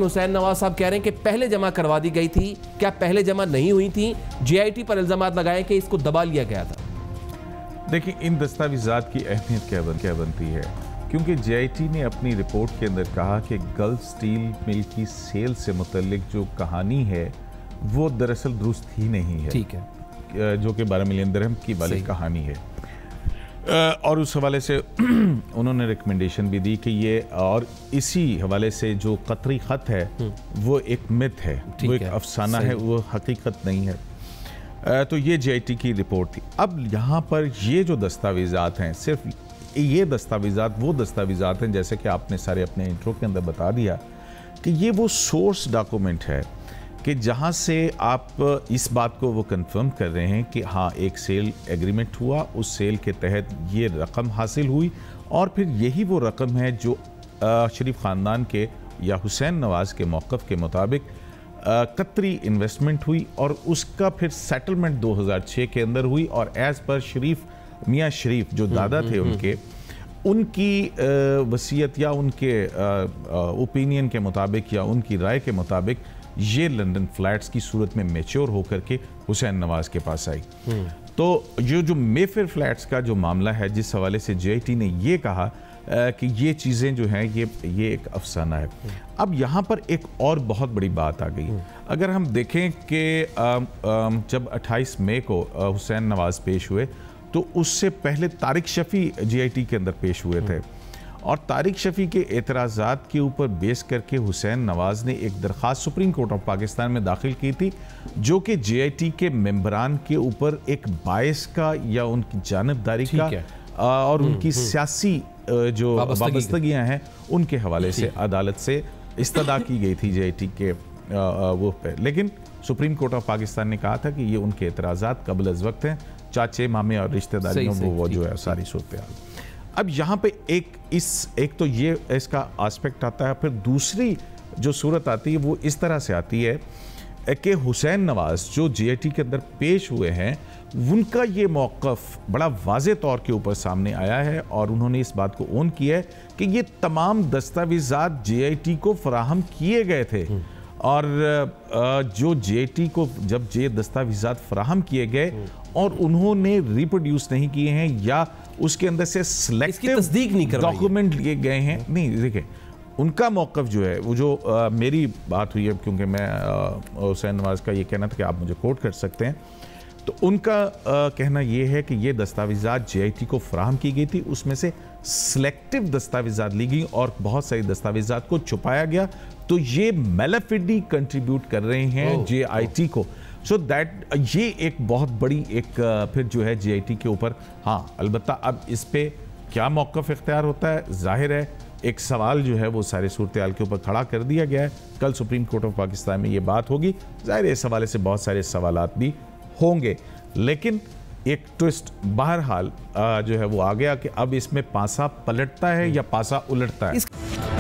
हुसैन नवाज साहब कह रहे हैं कि पहले जमा करवा दी गई थी, क्या पहले जमा नहीं हुई थी? जेआईटी पर इल्जाम लगाए कि इसको दबा लिया गया था। देखिए, इन दस्तावेजात की अहमियत क्या बनती है, क्योंकि जेआईटी ने अपनी रिपोर्ट के अंदर कहा कि गल्फ स्टील मिल की सेल से मुतल्लिक जो कहानी है वो दरअसल दुरुस्त ही नहीं है। ठीक है, जो कि 12 मिलियन दिरहम की वाली कहानी है। और उस हवाले से उन्होंने रिकमेंडेशन भी दी कि ये, और इसी हवाले से जो कतरी ख़त है वो एक मिथ है, वो एक अफसाना है, वो हकीकत नहीं है। तो ये जेआईटी की रिपोर्ट थी। अब यहाँ पर ये जो दस्तावेज़ात हैं, सिर्फ ये दस्तावेज़ात वो दस्तावेज़ात हैं, जैसे कि आपने सारे अपने इंट्रो के अंदर बता दिया कि ये वो सोर्स डॉक्यूमेंट है कि जहाँ से आप इस बात को वो कंफर्म कर रहे हैं कि हाँ, एक सेल एग्रीमेंट हुआ, उस सेल के तहत ये रकम हासिल हुई, और फिर यही वो रकम है जो शरीफ ख़ानदान के या हुसैन नवाज के मौक़िफ़ के मुताबिक कतरी इन्वेस्टमेंट हुई, और उसका फिर सेटलमेंट 2006 के अंदर हुई। और एज़ पर मियाँ शरीफ जो दादा थे उनकी वसीयत या उनके ओपिनियन के मुताबिक या उनकी राय के मुताबिक ये लंदन फ्लैट्स की सूरत में मैच्योर होकर के हुसैन नवाज के पास आई। तो जो मेफेयर फ्लैट्स का जो मामला है, जिस हवाले से जेआईटी ने ये कहा कि ये चीज़ें जो हैं ये एक अफसाना है। अब यहाँ पर एक और बहुत बड़ी बात आ गई। अगर हम देखें कि जब 28 मई को हुसैन नवाज पेश हुए, तो उससे पहले तारिक शफ़ी जेआईटी के अंदर पेश हुए थे, और तारिक शफ़ी के एतराज़ात के ऊपर बेस करके हुसैन नवाज ने एक दरख्वास्त सुप्रीम कोर्ट ऑफ पाकिस्तान में दाखिल की थी, जो कि जेआईटी के मेंबरान के ऊपर एक बायस का या उनकी जानिबदारी का और उनकी सियासी जो वाबस्तगियाँ हैं उनके हवाले से अदालत से इस्तदा की गई थी जेआईटी के वो पे। लेकिन सुप्रीम कोर्ट ऑफ पाकिस्तान ने कहा था कि ये उनके एतराज़ात कबल अज़ वक्त हैं, चाचे मामे और रिश्तेदारियों वो जो है सारी सूरत हाल। अब यहाँ पे एक तो ये इसका एस्पेक्ट आता है, फिर दूसरी जो सूरत आती है वो इस तरह से आती है कि हुसैन नवाज जो जेआईटी के अंदर पेश हुए हैं, उनका ये मौक़िफ़ बड़ा वाज़े तौर के ऊपर सामने आया है, और उन्होंने इस बात को ओन किया है कि ये तमाम दस्तावेज़ात जेआईटी को फराहम किए गए थे, और जो जेआईटी को जब ये दस्तावेज़ात फराहम किए गए और उन्होंने रिप्रोड्यूस नहीं किए हैं या उसके अंदर से सिलेक्टिव तस्दीक नहीं डॉक्यूमेंट लिए गए हैं, नहीं, देखिए उनका मौक़िफ़ जो है वो जो मेरी बात हुई है, क्योंकि मैं हुसैन नवाज का ये कहना था कि आप मुझे कोट कर सकते हैं, तो उनका कहना ये है कि ये दस्तावेज़ात जेआईटी को फराहम की गई थी, उसमें से सिलेक्टिव दस्तावेज़ात ली गई और बहुत सारी दस्तावेज़ात को छुपाया गया, तो ये मेलाफिडी कंट्रीब्यूट कर रहे हैं जेआईटी को। सो दैट ये एक बहुत बड़ी एक फिर जो है जेआईटी के ऊपर, हाँ अलबत्ता अब इस पे क्या मौक़िफ़ इख्तियार होता है, जाहिर है एक सवाल जो है वो सारे सूरत हाल के ऊपर खड़ा कर दिया गया है। कल सुप्रीम कोर्ट ऑफ पाकिस्तान में ये बात होगी, जाहिर है इस हवाले से बहुत सारे सवालात भी होंगे, लेकिन एक ट्विस्ट बहरहाल जो है वो आ गया कि अब इसमें पासा पलटता है या पासा उलटता है।